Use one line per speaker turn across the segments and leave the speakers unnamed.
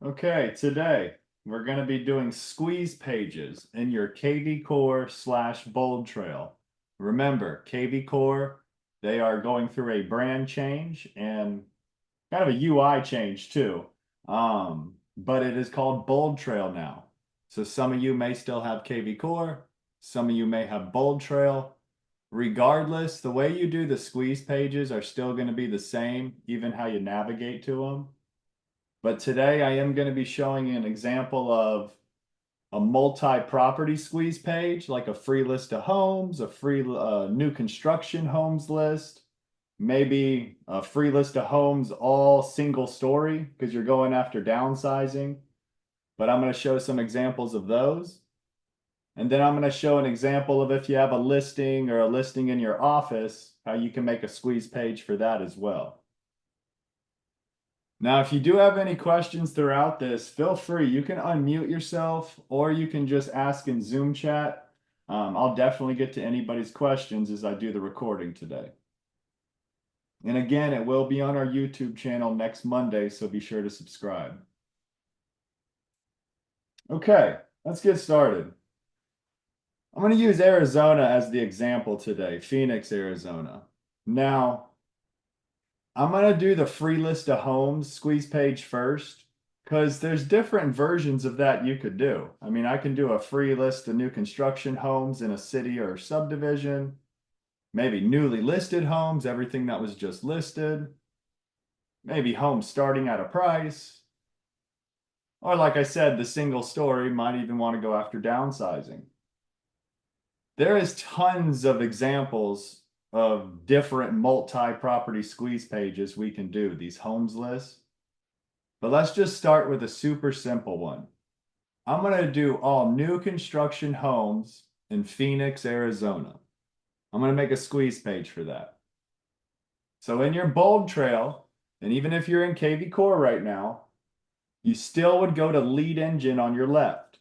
Okay, today we're going to be doing squeeze pages in your kvCORE/BoldTrail. Remember, kvCORE, they are going through a brand change and kind of a UI change too. But it is called BoldTrail now. So some of you may still have kvCORE, some of you may have BoldTrail. Regardless, the way you do the squeeze pages are still going to be the same, even how you navigate to them. But today I am going to be showing you an example of a multi-property squeeze page, like a free list of homes, a free new construction homes list, maybe a free list of homes all single story because you're going after downsizing. But I'm going to show some examples of those. And then I'm going to show an example of if you have a listing or a listing in your office, how you can make a squeeze page for that as well. Now, if you do have any questions throughout this, feel free. You can unmute yourself or you can just ask in Zoom chat. I'll definitely get to anybody's questions as I do the recording today. And again, it will be on our YouTube channel next Monday, so be sure to subscribe. Okay, let's get started. I'm going to use Arizona as the example today, Phoenix, Arizona. Now, I'm going to do the free list of homes squeeze page first because there's different versions of that you could do. I mean, I can do a free list of new construction homes in a city or subdivision, maybe newly listed homes, everything that was just listed, maybe homes starting at a price, or like I said, the single story might even want to go after downsizing. There is tons of examples of different multi-property squeeze pages we can do, these homes lists. But let's just start with a super simple one. I'm going to do all new construction homes in Phoenix, Arizona. I'm going to make a squeeze page for that. So in your BoldTrail, and even if you're in kvCORE right now, you still would go to lead engine on your left.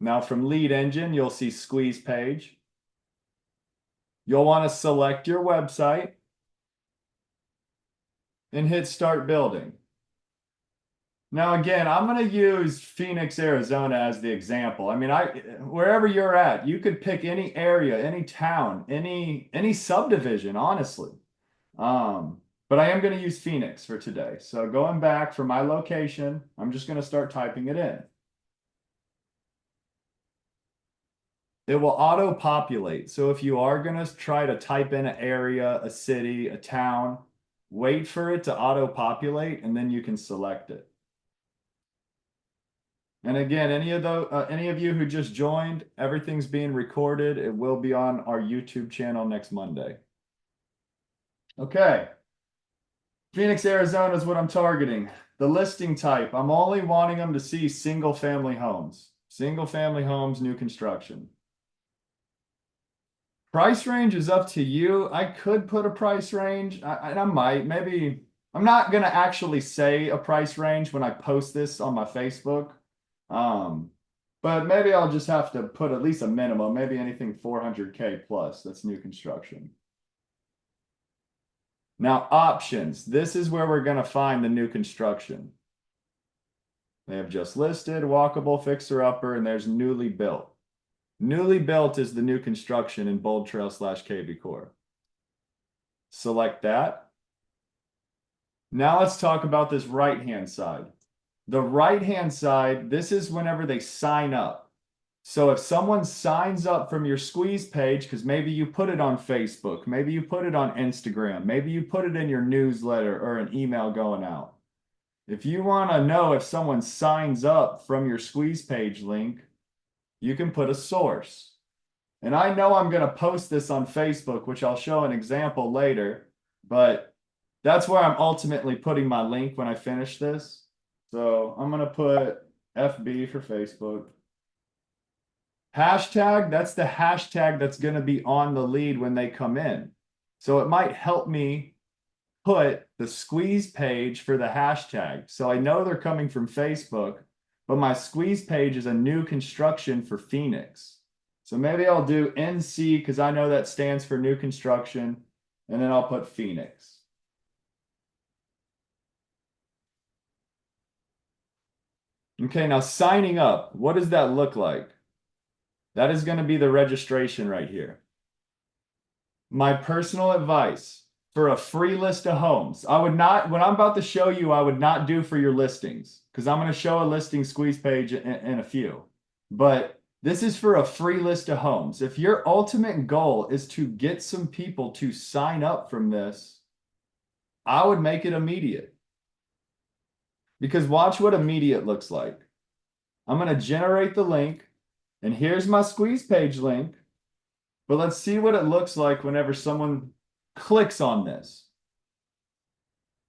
Now from lead engine, you'll see squeeze page. You'll want to select your website and hit start building. Now, again, I'm going to use Phoenix, Arizona as the example. I mean, wherever you're at, you could pick any area, any town, any subdivision, honestly. But I am going to use Phoenix for today. So going back for my location, I'm just going to start typing it in. It will auto-populate. So if you are going to try to type in an area, a city, a town, wait for it to auto-populate, and then you can select it. And again, any of you who just joined, everything's being recorded. It will be on our YouTube channel next Monday. Okay. Phoenix, Arizona is what I'm targeting. The listing type, I'm only wanting them to see single family homes. Single family homes, new construction. Price range is up to you. I could put a price range, and I might. Maybe I'm not going to actually say a price range when I post this on my Facebook. But maybe I'll just have to put at least a minimum, maybe anything 400K plus. That's new construction. Now, options. This is where we're going to find the new construction. They have just listed, walkable, fixer-upper, and there's newly built. Newly built is the new construction in BoldTrail/kvCORE. Select that. Now let's talk about this right-hand side. The right-hand side, this is whenever they sign up. So if someone signs up from your squeeze page, because maybe you put it on Facebook, maybe you put it on Instagram, maybe you put it in your newsletter or an email going out. If you want to know if someone signs up from your squeeze page link, you can put a source. And I know I'm going to post this on Facebook, which I'll show an example later, but that's where I'm ultimately putting my link when I finish this. So I'm going to put FB for Facebook. Hashtag, that's the hashtag that's going to be on the lead when they come in. So it might help me put the squeeze page for the hashtag. So I know they're coming from Facebook, but my squeeze page is a new construction for Phoenix. So maybe I'll do NC because I know that stands for new construction, and then I'll put Phoenix. Okay, now signing up, what does that look like? That is going to be the registration right here. My personal advice for a free list of homes, I would not, what I'm about to show you, I would not do for your listings because I'm going to show a listing squeeze page in a few. But this is for a free list of homes. If your ultimate goal is to get some people to sign up from this, I would make it immediate. Because watch what immediate looks like. I'm going to generate the link, and here's my squeeze page link. But let's see what it looks like whenever someone clicks on this.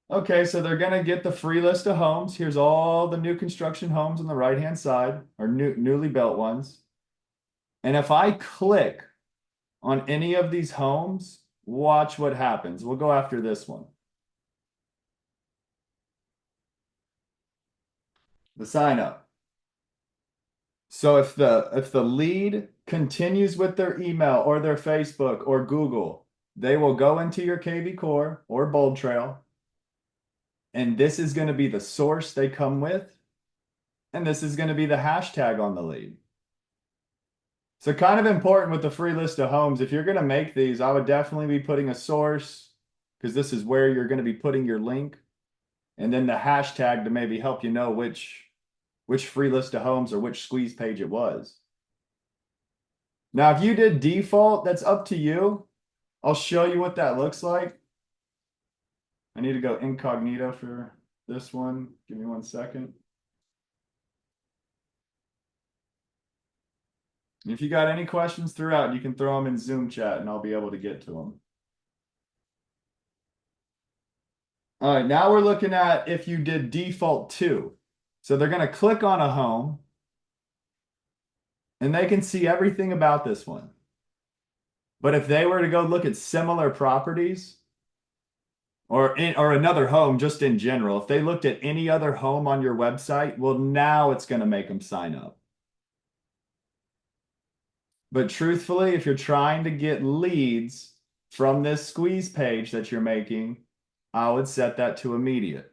Okay, so they're going to get the free list of homes. Here's all the new construction homes on the right-hand side, or newly built ones. And if I click on any of these homes, watch what happens. We'll go after this one. The sign up. So if the lead continues with their email or their Facebook or Google, they will go into your kvCORE or BoldTrail, and this is going to be the source they come with, and this is going to be the hashtag on the lead. So kind of important with the free list of homes. If you're going to make these, I would definitely be putting a source because this is where you're going to be putting your link, and then the hashtag to maybe help you know which free list of homes or which squeeze page it was. Now, if you did default, that's up to you. I'll show you what that looks like. I need to go incognito for this one. Give me 1 second. If you got any questions throughout, you can throw them in Zoom chat and I'll be able to get to them. All right, now we're looking at if you did default to. So they're going to click on a home and they can see everything about this one. But if they were to go look at similar properties or another home just in general, if they looked at any other home on your website, well, now it's going to make them sign up. But truthfully, if you're trying to get leads from this squeeze page that you're making, I would set that to immediate.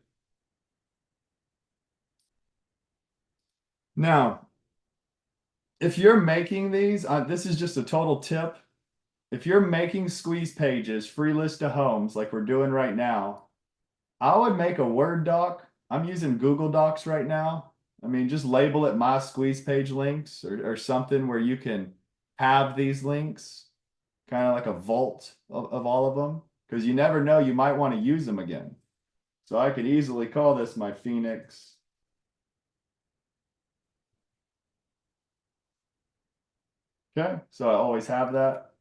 Now, if you're making these, this is just a total tip. If you're making squeeze pages, free list of homes like we're doing right now, I would make a Word doc. I'm using Google Docs right now. I mean, just label it my squeeze page links or something where you can have these links, kind of like a vault of all of them, because you never know, you might want to use them again. So I could easily call this my Phoenix. Okay, so I always have that.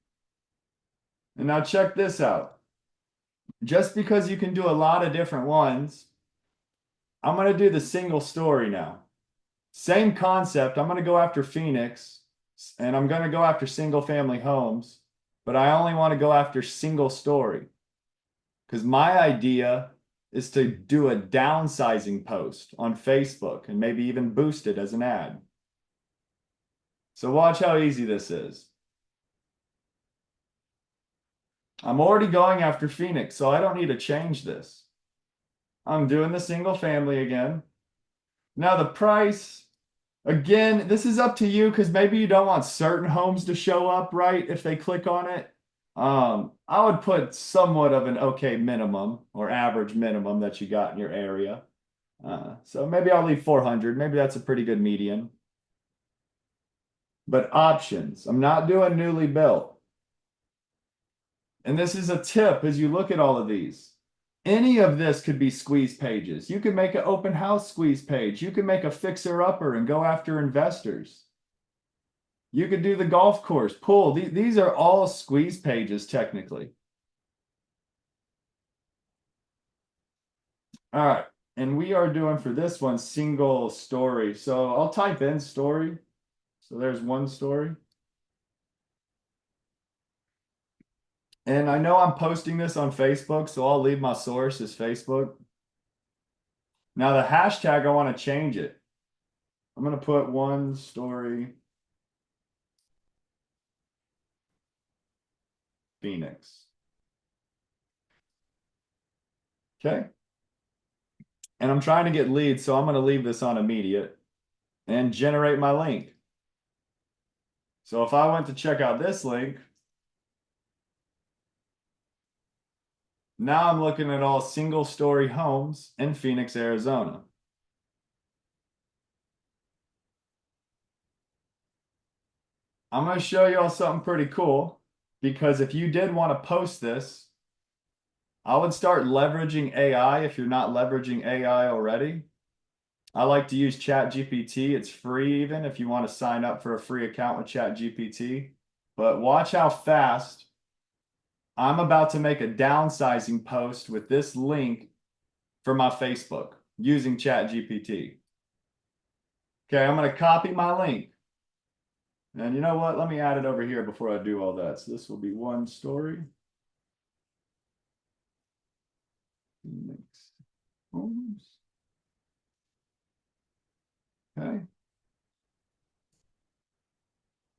And now check this out. Just because you can do a lot of different ones, I'm going to do the single story now. Same concept. I'm going to go after Phoenix and I'm going to go after single family homes, but I only want to go after single story because my idea is to do a downsizing post on Facebook and maybe even boost it as an ad. So watch how easy this is. I'm already going after Phoenix, so I don't need to change this. I'm doing the single family again. Now the price, again, this is up to you because maybe you don't want certain homes to show up, right? If they click on it. I would put somewhat of an okay minimum or average minimum that you got in your area. So maybe I'll leave 400. Maybe that's a pretty good median. But options, I'm not doing newly built. And this is a tip as you look at all of these. Any of this could be squeeze pages. You could make an open house squeeze page. You could make a fixer upper and go after investors. You could do the golf course, pool. These are all squeeze pages technically. All right. And we are doing for this one single story. So I'll type in story. So there's one story. And I know I'm posting this on Facebook, so I'll leave my source as Facebook. Now the hashtag, I want to change it. I'm going to put one story Phoenix. Okay. And I'm trying to get leads, so I'm going to leave this on immediate. and generate my link. So if I went to check out this link, now I'm looking at all single-story homes in Phoenix, Arizona. I'm going to show you all something pretty cool, because if you did want to post this, I would start leveraging AI if you're not leveraging AI already. I like to use ChatGPT. It's free even if you want to sign up for a free account with ChatGPT. But watch how fast I'm about to make a downsizing post with this link for my Facebook using ChatGPT. Okay, I'm going to copy my link. And you know what? Let me add it over here before I do all that. So this will be one story. Next homes. Okay.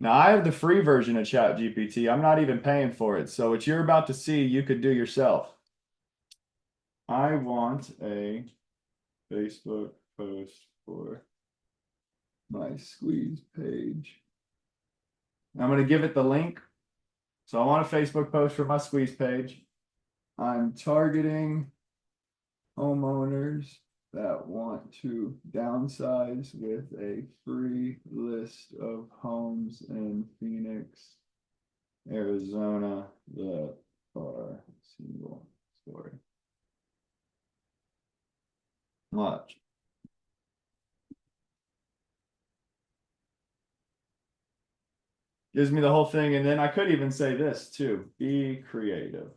Now I have the free version of ChatGPT. I'm not even paying for it. So what you're about to see, you could do yourself. I want a Facebook post for my squeeze page. I'm going to give it the link. So I want a Facebook post for my squeeze page. I'm targeting homeowners that want to downsize with a free list of homes in Phoenix, Arizona that are single story. Watch. Gives me the whole thing, and then I could even say this too: be creative.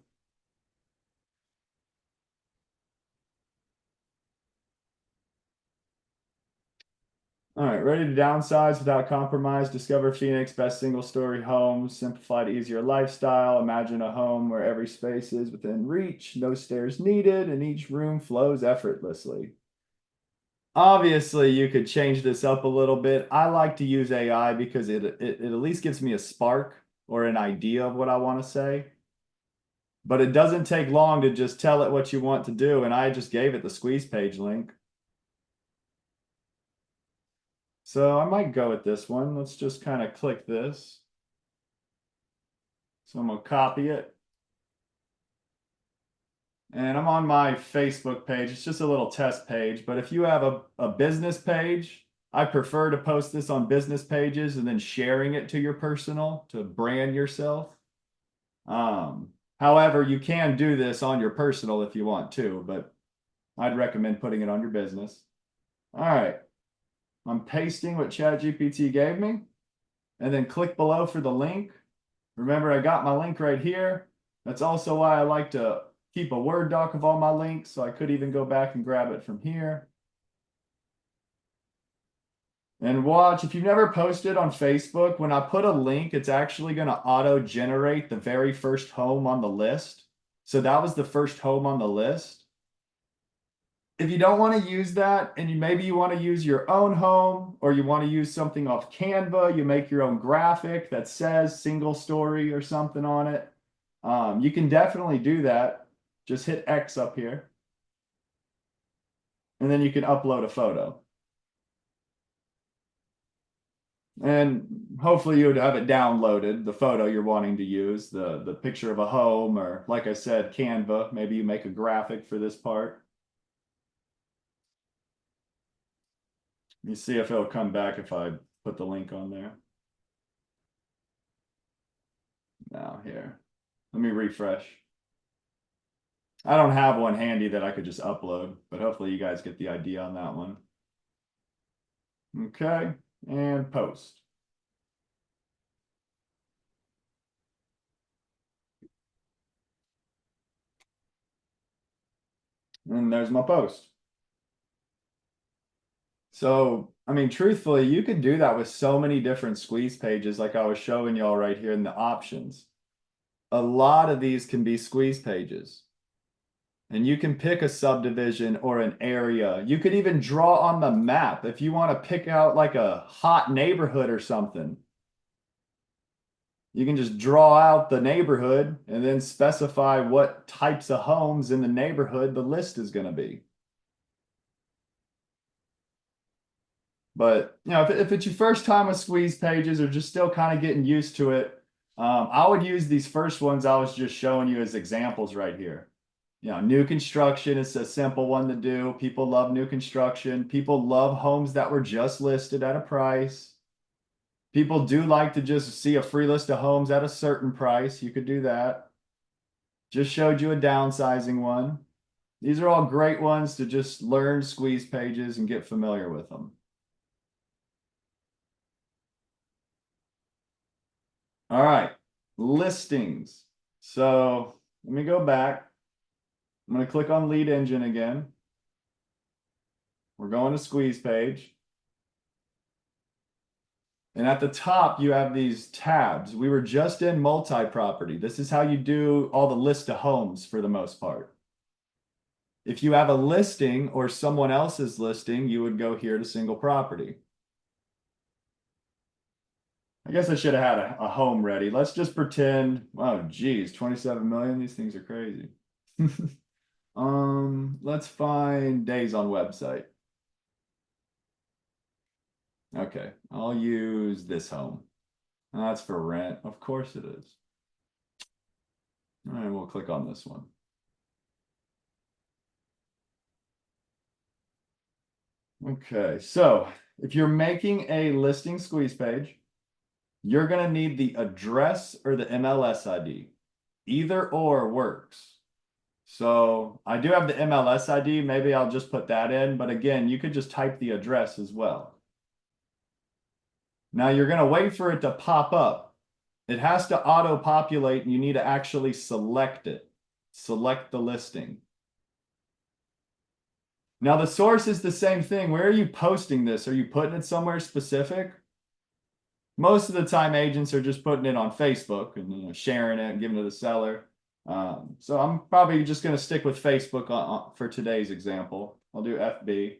All right, ready to downsize without compromise. Discover Phoenix best single-story homes, simplified, easier lifestyle. Imagine a home where every space is within reach, no stairs needed, and each room flows effortlessly. Obviously, you could change this up a little bit. I like to use AI because it at least gives me a spark or an idea of what I want to say. But it doesn't take long to just tell it what you want to do, and I just gave it the squeeze page link. So I might go with this one. Let's just kind of click this. So I'm going to copy it. And I'm on my Facebook page. It's just a little test page. But if you have a business page, I prefer to post this on business pages and then sharing it to your personal to brand yourself. However, you can do this on your personal if you want to, but I'd recommend putting it on your business. All right. I'm pasting what ChatGPT gave me, and then click below for the link. Remember, I got my link right here. That's also why I like to keep a Word doc of all my links, so I could even go back and grab it from here. And watch, if you've never posted on Facebook, when I put a link, it's actually going to auto-generate the very first home on the list. So that was the first home on the list. If you don't want to use that, and maybe you want to use your own home, or you want to use something off Canva, you make your own graphic that says single story or something on it, you can definitely do that. Just hit X up here, and then you can upload a photo. And hopefully you would have it downloaded, the photo you're wanting to use, the picture of a home, or like I said, Canva. Maybe you make a graphic for this part. Let me see if it'll come back if I put the link on there. Now here, let me refresh. I don't have one handy that I could just upload, but hopefully you guys get the idea on that one. Okay, and post. And there's my post. So, I mean, truthfully, you could do that with so many different squeeze pages like I was showing y'all right here in the options. A lot of these can be squeeze pages. And you can pick a subdivision or an area. You could even draw on the map if you want to pick out like a hot neighborhood or something. You can just draw out the neighborhood and then specify what types of homes in the neighborhood the list is going to be. But if it's your first time with squeeze pages or just still kind of getting used to it, I would use these first ones I was just showing you as examples right here. New construction is a simple one to do. People love new construction. People love homes that were just listed at a price. People do like to just see a free list of homes at a certain price. You could do that. Just showed you a downsizing one. These are all great ones to just learn squeeze pages and get familiar with them. All right, listings. So let me go back. I'm going to click on lead engine again. We're going to squeeze page. And at the top, you have these tabs. We were just in multi-property. This is how you do all the list of homes for the most part. If you have a listing or someone else's listing, you would go here to single property. I guess I should have had a home ready. Let's just pretend, oh geez, 27 million. These things are crazy. Let's find days on website. Okay, I'll use this home. That's for rent. Of course it is. All right, we'll click on this one. Okay, so if you're making a listing squeeze page, you're going to need the address or the MLS ID. Either or works. So I do have the MLS ID. Maybe I'll just put that in. But again, you could just type the address as well. Now you're going to wait for it to pop up. It has to auto-populate and you need to actually select it. Select the listing. Now the source is the same thing. Where are you posting this? Are you putting it somewhere specific? Most of the time agents are just putting it on Facebook and sharing it and giving it to the seller. So I'm probably just going to stick with Facebook for today's example. I'll do FB.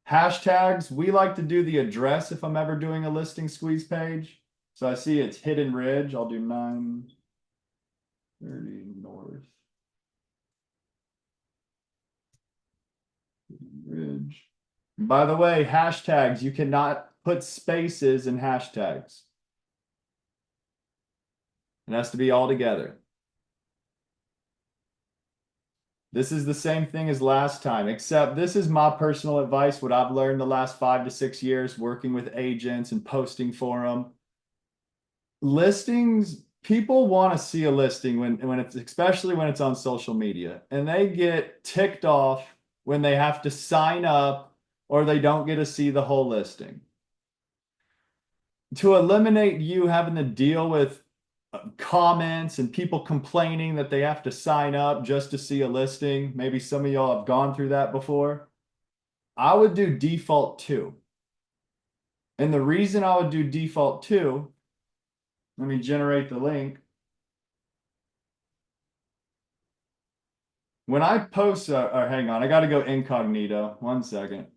Hashtags, we like to do the address if I'm ever doing a listing squeeze page. So I see it's Hidden Ridge. I'll do 930 North. Hidden Ridge. By the way, hashtags, you cannot put spaces in hashtags. It has to be all together. This is the same thing as last time, except this is my personal advice, what I've learned the last 5 to 6 years working with agents and posting for them. Listings, people want to see a listing when it's, especially when it's on social media, and they get ticked off when they have to sign up or they don't get to see the whole listing. To eliminate you having to deal with comments and people complaining that they have to sign up just to see a listing. Maybe some of y'all have gone through that before. I would do default 2. And the reason I would do default 2, let me generate the link. When I post, or hang on, I got to go incognito. 1 second.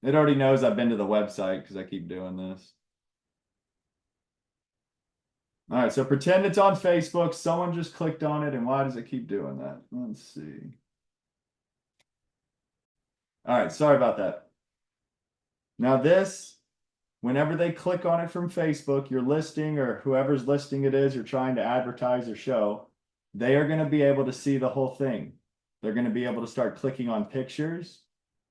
It already knows I've been to the website because I keep doing this. All right, so pretend it's on Facebook. Someone just clicked on it, and why does it keep doing that? Let's see. All right, sorry about that. Now this, whenever they click on it from Facebook, your listing or whoever's listing it is you're trying to advertise or show, they are going to be able to see the whole thing. They're going to be able to start clicking on pictures.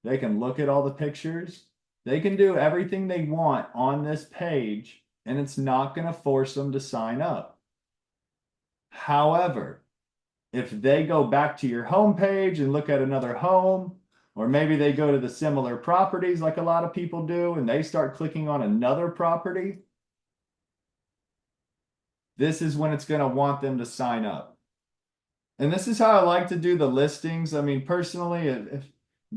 They can look at all the pictures. They can do everything they want on this page, and it's not going to force them to sign up. However, if they go back to your home page and look at another home, or maybe they go to the similar properties like a lot of people do, and they start clicking on another property, this is when it's going to want them to sign up. And this is how I like to do the listings. I mean, personally,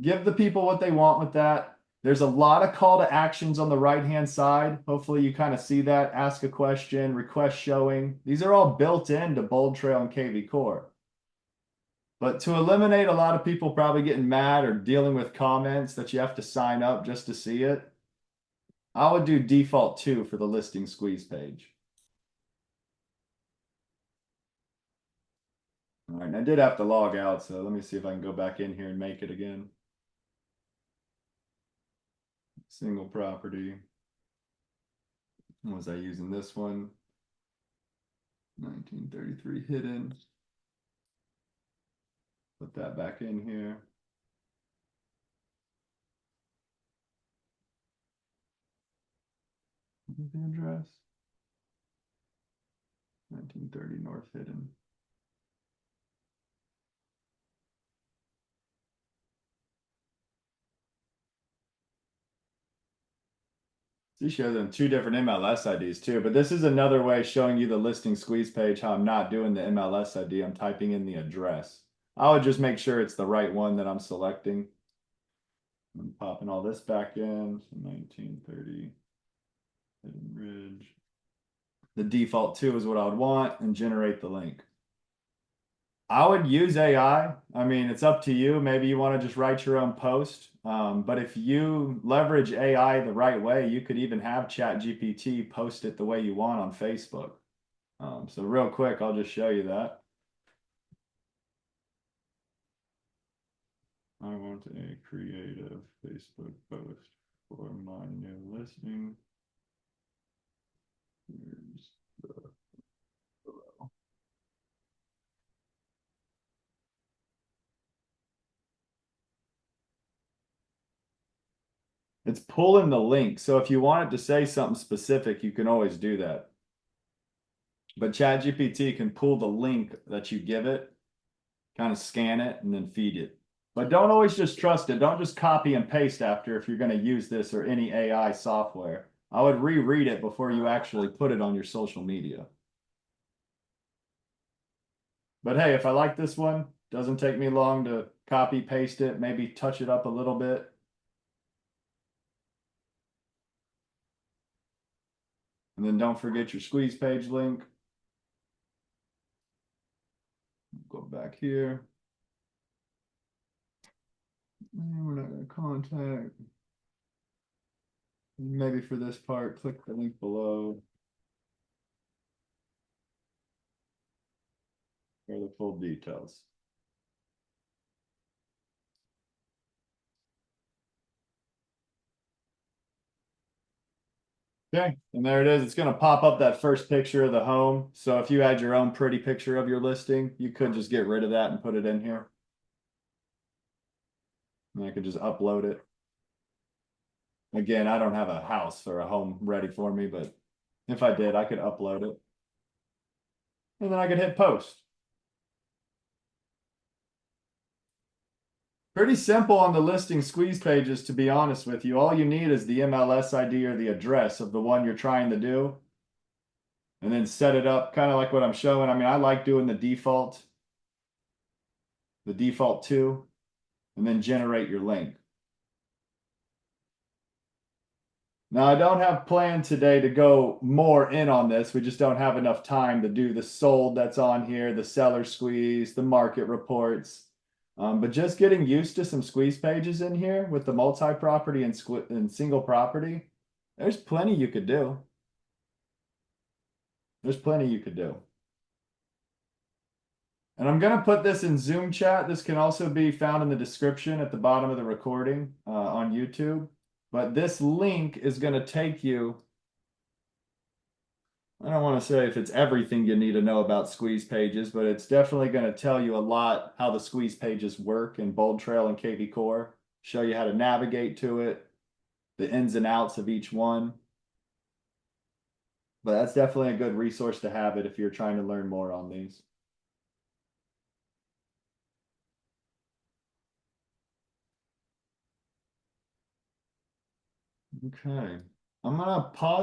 give the people what they want with that. There's a lot of call to actions on the right-hand side. Hopefully you kind of see that. Ask a question, request showing. These are all built into BoldTrail and kvCORE. But to eliminate a lot of people probably getting mad or dealing with comments that you have to sign up just to see it, I would do default 2 for the listing squeeze page. All right, and I did have to log out, so let me see if I can go back in here and make it again. single property. Was I using this one? 1933 hidden. Put that back in here. The address. 1930 North Hidden. She shows them two different MLS IDs too, but this is another way showing you the listing squeeze page how I'm not doing the MLS ID. I'm typing in the address. I would just make sure it's the right one that I'm selecting. I'm popping all this back in. 1930 Hidden Ridge. The default 2 is what I would want and generate the link. I would use AI. I mean, it's up to you. Maybe you want to just write your own post. But if you leverage AI the right way, you could even have ChatGPT post it the way you want on Facebook. So real quick, I'll just show you that. I want a creative Facebook post for my new listing. Here's the below. It's pulling the link. So if you want it to say something specific, you can always do that. But ChatGPT can pull the link that you give it, kind of scan it, and then feed it. But don't always just trust it. Don't just copy and paste after if you're going to use this or any AI software. I would reread it before you actually put it on your social media. But hey, if I like this one, doesn't take me long to copy, paste it, maybe touch it up a little bit. And then don't forget your squeeze page link. Go back here. And we're not going to contact. Maybe for this part, click the link below. For the full details. Okay, and there it is. It's going to pop up that first picture of the home. So if you had your own pretty picture of your listing, you could just get rid of that and put it in here. And I could just upload it. Again, I don't have a house or a home ready for me, but if I did, I could upload it. And then I could hit post. Pretty simple on the listing squeeze pages, to be honest with you. All you need is the MLS ID or the address of the one you're trying to do. And then set it up kind of like what I'm showing. I mean, I like doing the default 2, and then generate your link. Now, I don't have planned today to go more in on this. We just don't have enough time to do the sold that's on here, the seller squeeze, the market reports. But just getting used to some squeeze pages in here with the multi-property and single property, there's plenty you could do. There's plenty you could do. And I'm going to put this in Zoom chat. This can also be found in the description at the bottom of the recording on YouTube. But this link is going to take you, I don't want to say if it's everything you need to know about squeeze pages, but it's definitely going to tell you a lot how the squeeze pages work in BoldTrail and kvCORE, show you how to navigate to it, the ins and outs of each one. But that's definitely a good resource to have it if you're trying to learn more on these. Okay, I'm going to pause.